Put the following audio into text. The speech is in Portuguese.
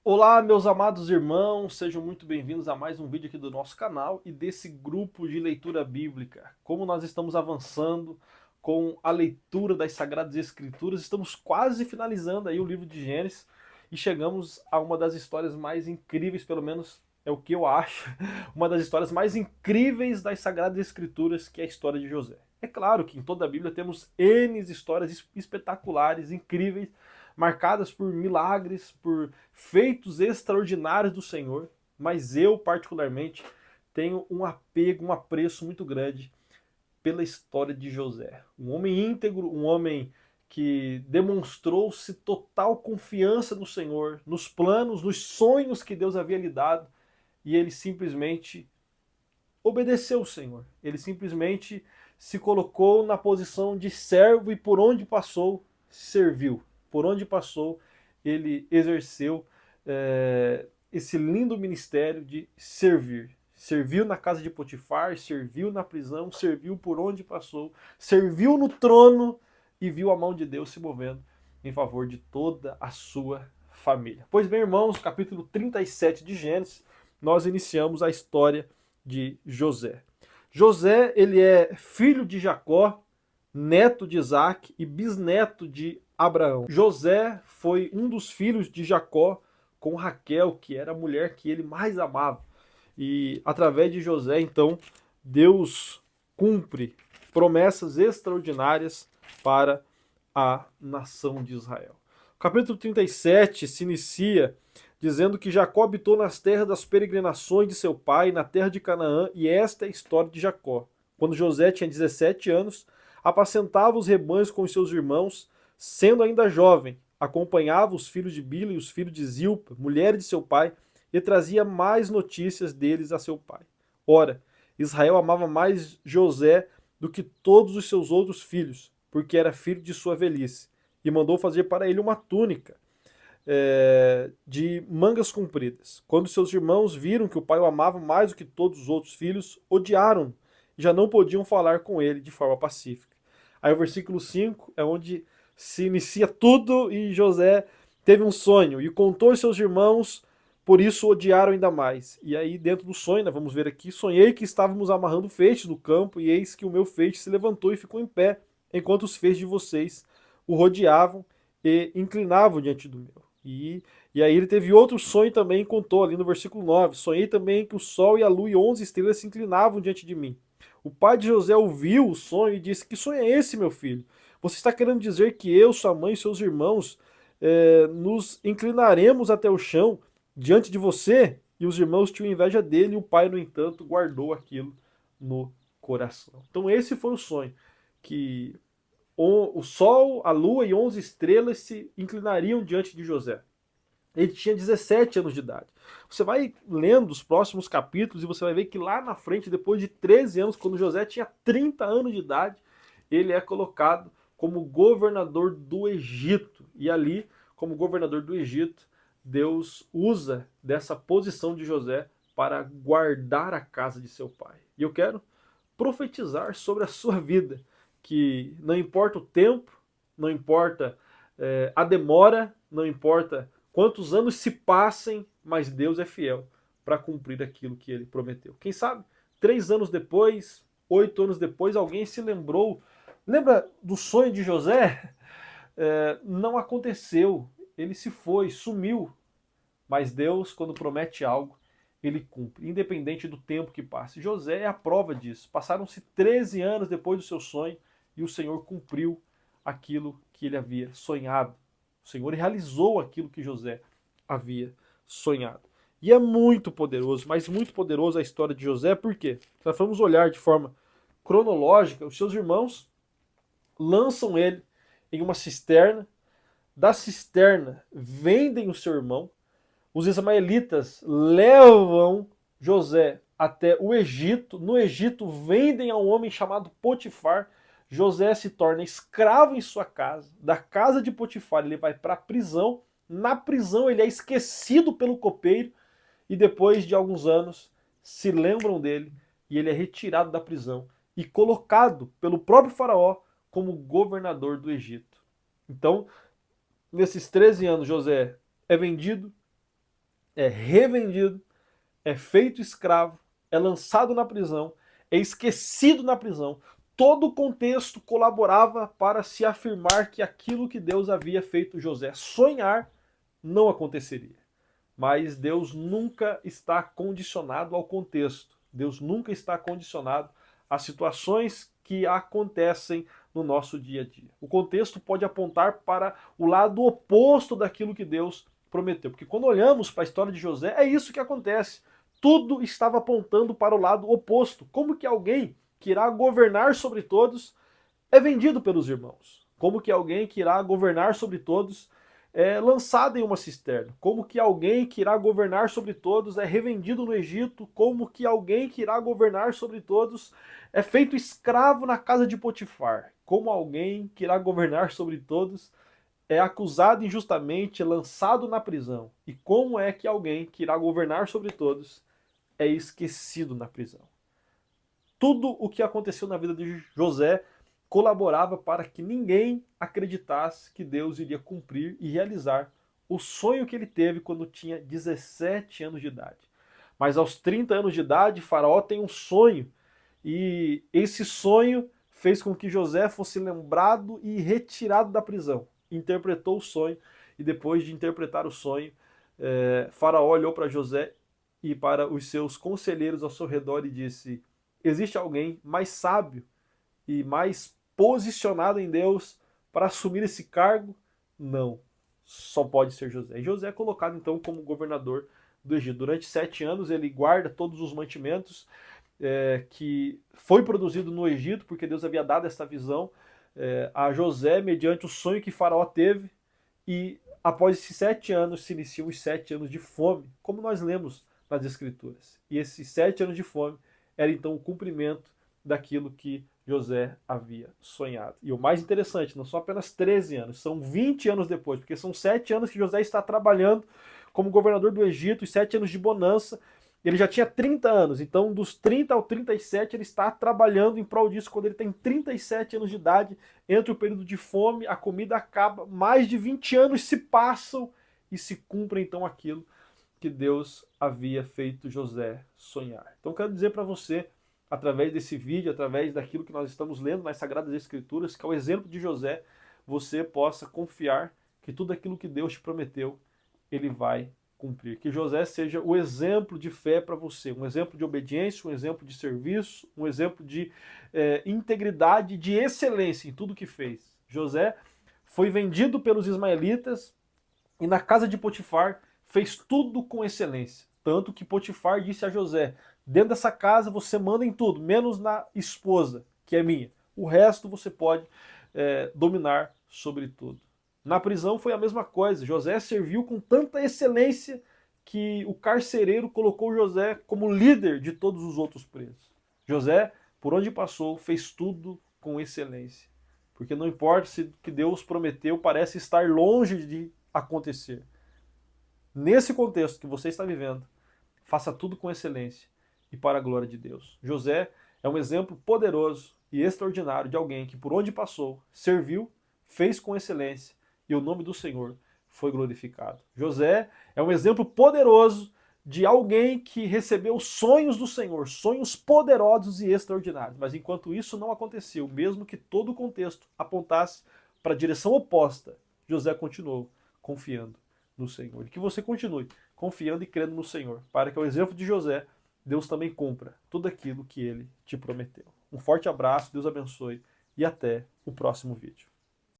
Olá, meus amados irmãos, sejam muito bem-vindos a mais um vídeo aqui do nosso canal e desse grupo de leitura bíblica. Como nós estamos avançando com a leitura das Sagradas Escrituras, estamos quase finalizando aí o livro de Gênesis e chegamos a uma das histórias mais incríveis, pelo menos é o que eu acho, uma das histórias mais incríveis das Sagradas Escrituras, que é a história de José. É claro que em toda a Bíblia temos N histórias espetaculares, incríveis, marcadas por milagres, por feitos extraordinários do Senhor, mas eu, particularmente, tenho um apego, um apreço muito grande pela história de José. Um homem íntegro, um homem que demonstrou-se total confiança no Senhor, nos planos, nos sonhos que Deus havia lhe dado, e ele simplesmente obedeceu o Senhor. Ele simplesmente se colocou na posição de servo e por onde passou, serviu. Por onde passou, ele exerceu esse lindo ministério de servir. Serviu na casa de Potifar, serviu na prisão, serviu por onde passou, serviu no trono e viu a mão de Deus se movendo em favor de toda a sua família. Pois bem, irmãos, capítulo 37 de Gênesis, nós iniciamos a história de José. José, ele é filho de Jacó, neto de Isaac e bisneto de Abraão. José foi um dos filhos de Jacó com Raquel, que era a mulher que ele mais amava. E através de José, então, Deus cumpre promessas extraordinárias para a nação de Israel. O capítulo 37 se inicia dizendo que Jacó habitou nas terras das peregrinações de seu pai, na terra de Canaã, e esta é a história de Jacó. Quando José tinha 17 anos, apacentava os rebanhos com os seus irmãos, sendo ainda jovem, acompanhava os filhos de Bila e os filhos de Zilpa, mulheres de seu pai, e trazia mais notícias deles a seu pai. Ora, Israel amava mais José do que todos os seus outros filhos, porque era filho de sua velhice, e mandou fazer para ele uma túnica de mangas compridas. Quando seus irmãos viram que o pai o amava mais do que todos os outros filhos, odiaram-no e já não podiam falar com ele de forma pacífica. Aí o versículo 5 é onde se inicia tudo e José teve um sonho e contou aos seus irmãos, por isso odiaram ainda mais. E aí dentro do sonho, né, vamos ver aqui, sonhei que estávamos amarrando feixes no campo e eis que o meu feixe se levantou e ficou em pé, enquanto os feixes de vocês o rodeavam e inclinavam diante do meu. E aí ele teve outro sonho também, contou ali no versículo 9. Sonhei também que o sol e a lua e 11 estrelas se inclinavam diante de mim. O pai de José ouviu o sonho e disse: Que sonho é esse, meu filho? Você está querendo dizer que eu, sua mãe e seus irmãos nos inclinaremos até o chão diante de você? E os irmãos tinham inveja dele e o pai, no entanto, guardou aquilo no coração. Então esse foi o sonho, que o sol, a lua e 11 estrelas se inclinariam diante de José. Ele tinha 17 anos de idade. Você vai lendo os próximos capítulos e você vai ver que lá na frente, depois de 13 anos, quando José tinha 30 anos de idade, ele é colocado como governador do Egito. E ali, como governador do Egito, Deus usa dessa posição de José para guardar a casa de seu pai. E eu quero profetizar sobre a sua vida, que não importa o tempo, não importa a demora, não importa quantos anos se passem, mas Deus é fiel para cumprir aquilo que ele prometeu. Quem sabe, 3 anos depois, 8 anos depois, alguém se lembrou. Lembra do sonho de José? Não aconteceu. Ele se foi, sumiu. Mas Deus, quando promete algo, ele cumpre, independente do tempo que passe. José é a prova disso. Passaram-se 13 anos depois do seu sonho e o Senhor cumpriu aquilo que ele havia sonhado. O Senhor realizou aquilo que José havia sonhado. E é muito poderoso, mas muito poderoso a história de José, por quê? Se nós formos olhar de forma cronológica, os seus irmãos lançam ele em uma cisterna, da cisterna vendem o seu irmão, os ismaelitas levam José até o Egito. No Egito, vendem a um homem chamado Potifar. José se torna escravo em sua casa. Da casa de Potifar, ele vai para a prisão. Na prisão, ele é esquecido pelo copeiro. E depois de alguns anos, se lembram dele. E ele é retirado da prisão e colocado pelo próprio faraó como governador do Egito. Então, nesses 13 anos, José é vendido, é revendido, é feito escravo, é lançado na prisão, é esquecido na prisão. Todo o contexto colaborava para se afirmar que aquilo que Deus havia feito José sonhar não aconteceria. Mas Deus nunca está condicionado ao contexto. Deus nunca está condicionado às situações que acontecem no nosso dia a dia. O contexto pode apontar para o lado oposto daquilo que Deus prometeu. Porque quando olhamos para a história de José, é isso que acontece. Tudo estava apontando para o lado oposto. Como que alguém que irá governar sobre todos é vendido pelos irmãos? Como que alguém que irá governar sobre todos é lançado em uma cisterna? Como que alguém que irá governar sobre todos é revendido no Egito? Como que alguém que irá governar sobre todos é feito escravo na casa de Potifar? Como alguém que irá governar sobre todos é acusado injustamente, é lançado na prisão? E como é que alguém que irá governar sobre todos é esquecido na prisão? Tudo o que aconteceu na vida de José colaborava para que ninguém acreditasse que Deus iria cumprir e realizar o sonho que ele teve quando tinha 17 anos de idade. Mas aos 30 anos de idade, Faraó tem um sonho, e esse sonho fez com que José fosse lembrado e retirado da prisão. Interpretou o sonho, e depois de interpretar o sonho, Faraó olhou para José e para os seus conselheiros ao seu redor e disse: existe alguém mais sábio e mais posicionado em Deus para assumir esse cargo? Não, só pode ser José. E José é colocado então como governador do Egito. Durante 7 anos ele guarda todos os mantimentos que foi produzido no Egito, porque Deus havia dado essa visão a José mediante o sonho que Faraó teve. E após esses 7 anos se iniciam os 7 anos de fome, como nós lemos nas Escrituras. E esses 7 anos de fome era então o cumprimento daquilo que José havia sonhado. E o mais interessante, não são apenas 13 anos, são 20 anos depois, porque são 7 anos que José está trabalhando como governador do Egito, e 7 anos de bonança. Ele já tinha 30 anos, então dos 30 ao 37 ele está trabalhando em prol disso. Quando ele tem 37 anos de idade, entre o período de fome, a comida acaba, mais de 20 anos se passam e se cumpre então aquilo que Deus havia feito José sonhar. Então quero dizer para você, através desse vídeo, através daquilo que nós estamos lendo nas Sagradas Escrituras, que é o exemplo de José, você possa confiar que tudo aquilo que Deus te prometeu, ele vai cumprir. Que José seja o exemplo de fé para você, um exemplo de obediência, um exemplo de serviço, um exemplo de integridade, de excelência em tudo que fez. José foi vendido pelos ismaelitas e na casa de Potifar fez tudo com excelência. Tanto que Potifar disse a José: dentro dessa casa você manda em tudo, menos na esposa, que é minha. O resto você pode dominar sobre tudo. Na prisão foi a mesma coisa. José serviu com tanta excelência que o carcereiro colocou José como líder de todos os outros presos. José, por onde passou, fez tudo com excelência. Porque não importa se o que Deus prometeu parece estar longe de acontecer. Nesse contexto que você está vivendo, faça tudo com excelência e para a glória de Deus. José é um exemplo poderoso e extraordinário de alguém que por onde passou, serviu, fez com excelência e o nome do Senhor foi glorificado. José é um exemplo poderoso de alguém que recebeu sonhos do Senhor, sonhos poderosos e extraordinários. Mas enquanto isso não aconteceu, mesmo que todo o contexto apontasse para a direção oposta, José continuou confiando no Senhor. E que você continue confiando e crendo no Senhor, para que ao exemplo de José, Deus também cumpra tudo aquilo que ele te prometeu. Um forte abraço, Deus abençoe e até o próximo vídeo.